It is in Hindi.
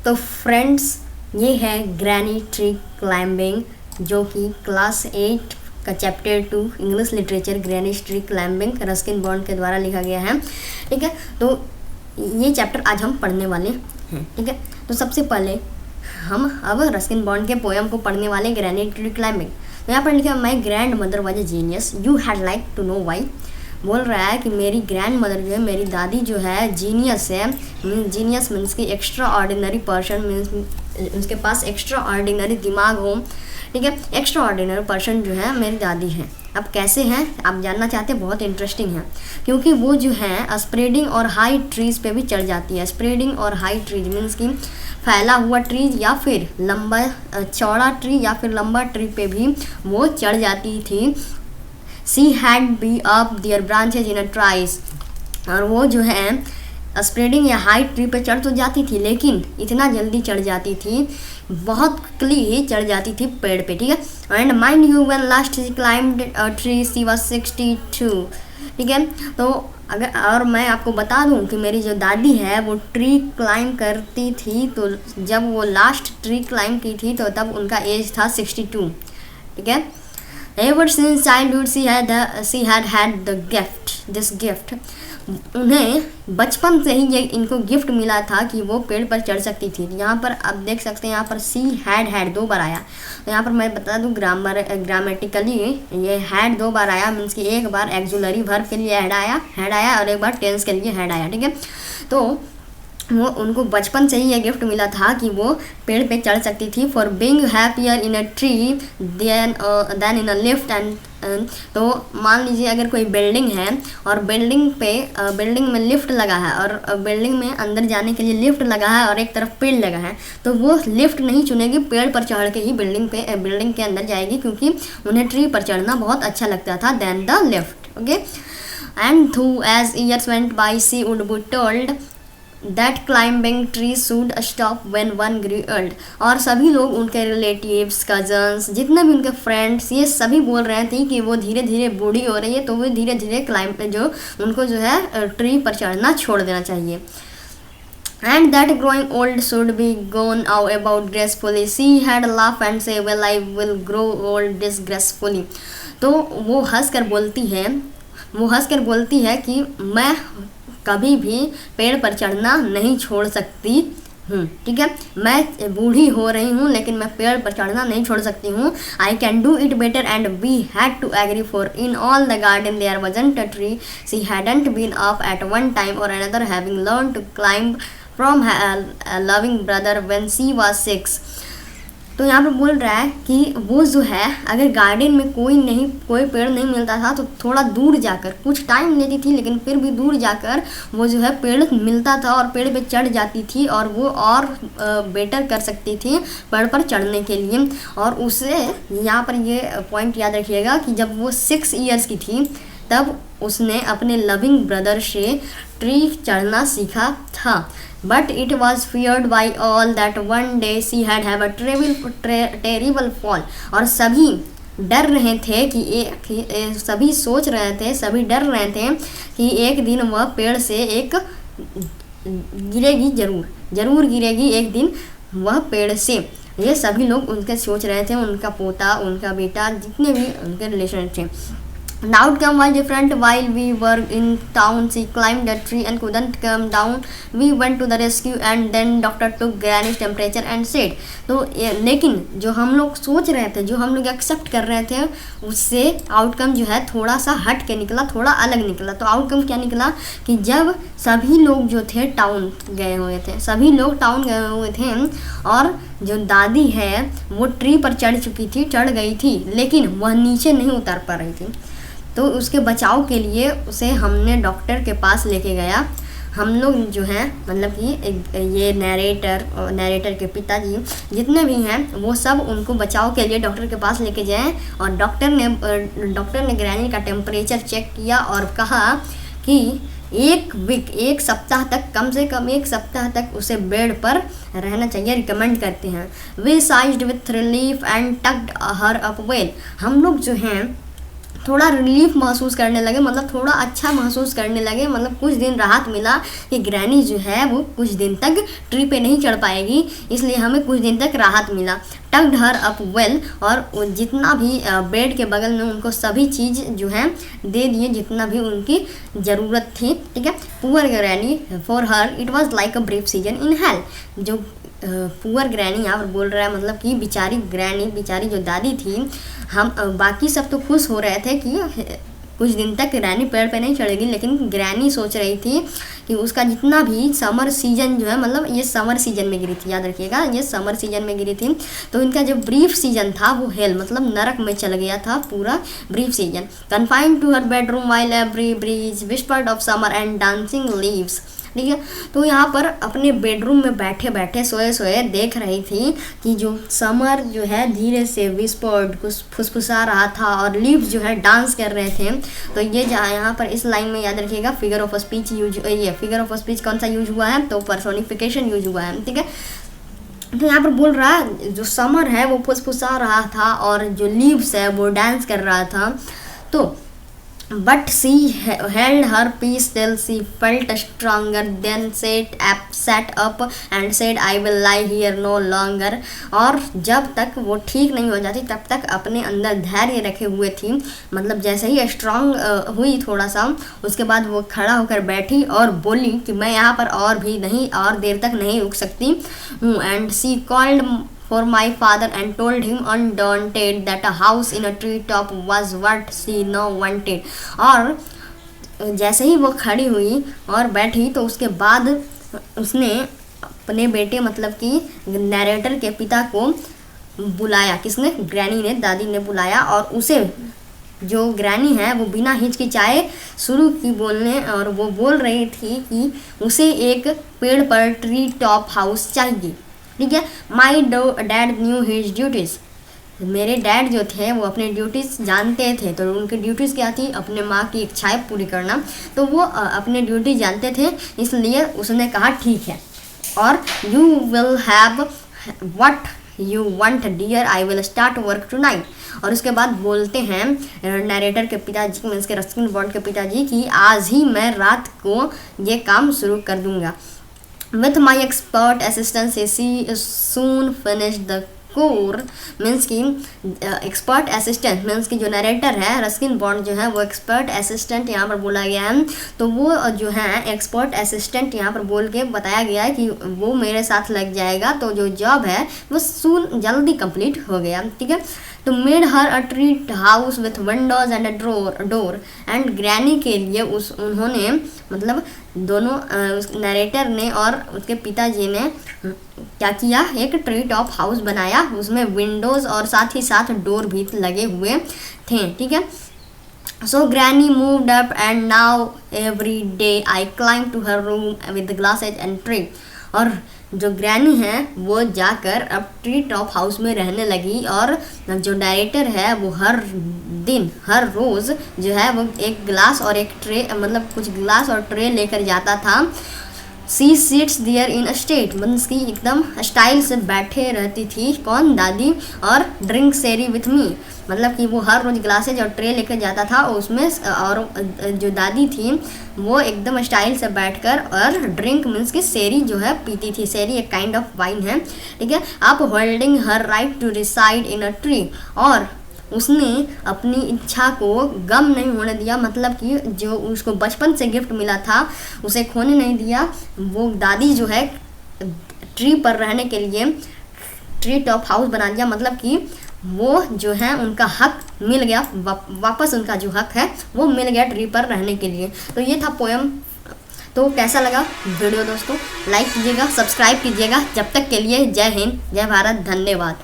तो फ्रेंड्स, ये है ग्रैनी ट्री क्लाइंबिंग, जो कि क्लास 8 का chapter 2 English literature granny tree climbing Ruskin bond के द्वारा लिखा गया है। ठीक है, तो ये चैप्टर आज हम पढ़ने वाले हैं। ठीक है, तो सबसे पहले हम अब रस्किन बॉन्ड के पोएम को पढ़ने वाले ग्रैनी ट्री क्लाइंबिंग। तो यहाँ पर लिखा my grandmother was a genius you had like to know why. बोल रहा है कि मेरी ग्रैंड मदर जो है, मेरी दादी जो है जीनियस है। जीनियस मीन्स की एक्स्ट्रा ऑर्डिनरी पर्सन, मीन्स उसके पास एक्स्ट्रा ऑर्डिनरी दिमाग हो। ठीक है, एक्स्ट्रा ऑर्डिनरी पर्सन जो है मेरी दादी है। अब कैसे हैं आप जानना चाहते हैं, बहुत इंटरेस्टिंग है, क्योंकि वो जो है स्प्रेडिंग और हाई ट्रीज पे भी चढ़ जाती है। स्प्रेडिंग और हाई ट्रीज मीन्स की फैला हुआ ट्री या फिर लंबा चौड़ा ट्री या फिर लंबा ट्री पे भी वो चढ़ जाती थी। She had be up their branches in a trice, और वो जो है स्प्रेडिंग या हाई ट्री पे चढ़ तो जाती थी, लेकिन इतना जल्दी चढ़ जाती थी, बहुत क्विकली ही चढ़ जाती थी पेड़ पे। ठीक है, and mind you when last she climbed a tree she was 62। ठीक है, तो अगर और मैं आपको बता दूं कि मेरी जो दादी है वो ट्री क्लाइंब करती थी, तो जब वो लास्ट ट्री क्लाइंब की थी तो तब उनका एज था 62। ठीक है, ever since childhood she had had this gift. उन्हें बचपन से ही ये इनको गिफ्ट मिला था कि वो पेड़ पर चढ़ सकती थी। यहाँ पर आप देख सकते हैं, यहाँ पर सी हैड 2 बार आया। तो यहाँ पर मैं बता दूँ ग्रामेटिकली ये हैड 2 बार आया, मीन्स कि एक बार एक्जुलरी वर्ब के लिए हैड आया और एक बार टेंस के लिए हैड आया। ठीक है, तो वो उनको बचपन से ही ये गिफ्ट मिला था कि वो पेड़ पे चढ़ सकती थी। For being happier in a tree than in a lift and तो मान लीजिए अगर कोई बिल्डिंग है और बिल्डिंग में लिफ्ट लगा है और बिल्डिंग में अंदर जाने के लिए लिफ्ट लगा है और एक तरफ पेड़ लगा है, तो वो लिफ्ट नहीं चुनेगी, पेड़ पर चढ़ के ही बिल्डिंग के अंदर जाएगी, क्योंकि उन्हें ट्री पर चढ़ना बहुत अच्छा लगता था then the lift. Okay, and through as years went by she would be told that climbing tree should stop when one grew old. और सभी लोग, उनके रिलेटिव्स, कजन्स, जितने भी उनके फ्रेंड्स, ये सभी बोल रहे थे कि वो धीरे धीरे बूढ़ी हो रही है, तो वो धीरे धीरे उनको जो है ट्री पर चढ़ना छोड़ देना चाहिए। And that growing old should be gone out about gracefully. She had laughed and say, well, I will grow old disgracefully. तो वो हंस कर बोलती है कि मैं कभी भी पेड़ पर चढ़ना नहीं छोड़ सकती हूँ। ठीक है, मैं बूढ़ी हो रही हूँ लेकिन मैं पेड़ पर चढ़ना नहीं छोड़ सकती हूँ। I can do it better and we had to agree for in all the garden there wasn't a tree she hadn't been up at one time or another having learn to climb from loving brother when she was 6। तो यहाँ पर बोल रहा है कि वो जो है अगर गार्डन में कोई पेड़ नहीं मिलता था तो थोड़ा दूर जाकर, कुछ टाइम लेती थी लेकिन फिर भी दूर जाकर वो जो है पेड़ मिलता था और पेड़ पे चढ़ जाती थी और वो और बेटर कर सकती थी पेड़ पर चढ़ने के लिए। और उसे यहाँ पर ये पॉइंट याद रखिएगा कि जब वो 6 ईयर्स की थी तब उसने अपने लविंग ब्रदर से ट्री चढ़ना सीखा था। But it was feared by all that one day she had have a terrible fall। और सभी डर रहे थे कि सभी डर रहे थे कि एक दिन वह पेड़ से एक गिरेगी, जरूर गिरेगी एक दिन वह पेड़ से। ये सभी लोग उनके सोच रहे थे, उनका पोता, उनका बेटा, जितने भी उनके रिलेशन थे। The outcome was different. While we were in town, she climbed a tree and couldn't come down. We went to the rescue and then doctor took Granny's temperature and said। तो लेकिन जो हम लोग सोच रहे थे, जो हम लोग एक्सेप्ट कर रहे थे, उससे आउटकम जो है थोड़ा सा हट के निकला, थोड़ा अलग निकला। तो आउटकम क्या निकला कि जब सभी लोग जो थे टाउन गए हुए थे और जो दादी है वो ट्री पर चढ़ गई थी, लेकिन वह नीचे नहीं उतर पा रही थी। तो उसके बचाव के लिए उसे हमने डॉक्टर के पास लेके गया। हम लोग जो हैं, मतलब कि ये नरेटर के पिताजी जितने भी हैं वो सब उनको बचाव के लिए डॉक्टर के पास लेके जाए। और डॉक्टर ने ग्रैनी का टेम्परेचर चेक किया और कहा कि एक सप्ताह तक, कम से कम 1 सप्ताह तक उसे बेड पर रहना चाहिए, रिकमेंड करते हैं। We sighed with relief and tucked her up well. हम लोग जो हैं थोड़ा रिलीफ महसूस करने लगे, मतलब थोड़ा अच्छा महसूस करने लगे, मतलब कुछ दिन राहत मिला कि ग्रैनी जो है वो कुछ दिन तक ट्री पे नहीं चढ़ पाएगी, इसलिए हमें कुछ दिन तक राहत मिला। टग्ड हर अप वेल, और जितना भी बेड के बगल में उनको सभी चीज़ जो है दे दिए जितना भी उनकी ज़रूरत थी, ठीक है। Poor granny for her it was like a brief season in hell. जो पुअर ग्रैनी यहाँ पर बोल रहा है, मतलब कि बेचारी ग्रैनी, बेचारी जो दादी थी, हम बाकी सब तो खुश हो रहे थे कि कुछ दिन तक ग्रैनी पेड़ पे नहीं चढ़ेगी, लेकिन ग्रैनी सोच रही थी कि उसका जितना भी समर सीजन जो है, मतलब ये समर सीजन में गिरी थी, याद रखिएगा ये समर सीजन में गिरी थी, तो इनका जो ब्रीफ सीजन था वो हेल मतलब नरक में चल गया था पूरा brief season. Confined to her bedroom while every breeze whispered of summer and dancing leaves, ठीक है। तो यहाँ पर अपने बेडरूम में बैठे बैठे सोए सोए देख रही थी कि जो समर जो है धीरे से विस्पर्ड कुछ फुसफुसा रहा था और लीव्स जो है डांस कर रहे थे। तो ये यहाँ पर इस लाइन में याद रखिएगा फिगर ऑफ स्पीच यूज, ये फिगर ऑफ स्पीच कौन सा यूज हुआ है, तो पर्सोनिफिकेशन यूज हुआ है, ठीक है। तो यहाँ पर बोल रहा है जो समर है वो फुसफुसा रहा था और जो लीव्स है वो डांस कर रहा था। तो but she held her peace till she felt stronger, then sat up and said I will lie here no longer। और जब तक वो ठीक नहीं हो जाती तब तक अपने अंदर धैर्य रखे हुए थी, मतलब जैसे ही स्ट्रांग हुई थोड़ा सा उसके बाद वो खड़ा होकर बैठी और बोली कि मैं यहाँ पर और भी नहीं और देर तक नहीं रुक सकती हूँ। And she called for my father and told him undaunted that a house in a tree top was what she now wanted। और जैसे ही वो खड़ी हुई और बैठी तो उसके बाद उसने अपने बेटे मतलब कि नरेटर के पिता को बुलाया, किसने, ग्रैनी ने, दादी ने बुलाया, और उसे जो ग्रैनी है वो बिना हिचकिचाए शुरू की बोलने, और वो बोल रही थी कि उसे एक पेड़ पर ट्री टॉप हाउस चाहिए, ठीक है। My dad new his duties, मेरे डैड जो थे वो अपने ड्यूटीज़ जानते थे, तो उनकी ड्यूटीज़ क्या थी, अपने माँ की इच्छाएं पूरी करना, तो वो अपने ड्यूटी जानते थे, इसलिए उसने कहा ठीक है। और you will have what you want dear, I will start work tonight. और उसके बाद बोलते हैं नरेटर के पिताजी, मीन्स के रस्किन बॉन्ड के पिताजी, कि आज ही मैं रात को ये काम शुरू कर दूँगा। With my expert assistance she soon finished the core, means की एक्सपर्ट असिस्टेंट, मीन्स की जो नरेटर है रस्किन बॉन्ड जो है वो एक्सपर्ट असिस्टेंट यहाँ पर बोला गया है, तो वो जो है एक्सपर्ट असिस्टेंट यहाँ पर बोल के बताया गया है कि वो मेरे साथ लग जाएगा, तो जो जॉब है वो सून जल्दी कंप्लीट हो गया, ठीक है। तो made her a tree house with Windows and a door and granny के लिए उन्होंने मतलब दोनों नरेटर ने और उसके पिताजी ने क्या किया, एक ट्री टॉप हाउस बनाया, उसमें विंडोज़ और साथ ही साथ डोर भी लगे हुए थे, ठीक है। So granny moved up and now every day I climb to her room with glasses and tree. और जो ग्रैनी है वो जाकर अब ट्री टॉप हाउस में रहने लगी, और जो डायरेक्टर है वो हर दिन हर रोज़ जो है वो एक ग्लास और एक ट्रे, मतलब कुछ ग्लास और ट्रे लेकर जाता था। She sits there in state, means की एकदम स्टाइल से बैठे रहती थी, कौन, दादी, और ड्रिंक सेरी विथ मी, मतलब कि वो हर रोज़ ग्लासेज और ट्रे लेकर जाता था उसमें, और जो दादी थी वो एकदम स्टाइल से बैठकर और ड्रिंक मीन्स की सेरी जो है पीती थी। सेरी एक काइंड ऑफ वाइन है, ठीक है। आप holding her right to reside in a tree, और उसने अपनी इच्छा को गम नहीं होने दिया, मतलब कि जो उसको बचपन से गिफ्ट मिला था उसे खोने नहीं दिया। वो दादी जो है ट्री पर रहने के लिए ट्री टॉप हाउस बना दिया, मतलब कि वो जो है उनका हक मिल गया, वापस उनका जो हक है वो मिल गया ट्री पर रहने के लिए। तो ये था पोएम। तो कैसा लगा वीडियो दोस्तों, लाइक कीजिएगा, सब्सक्राइब कीजिएगा। जब तक के लिए जय हिंद, जय भारत, धन्यवाद।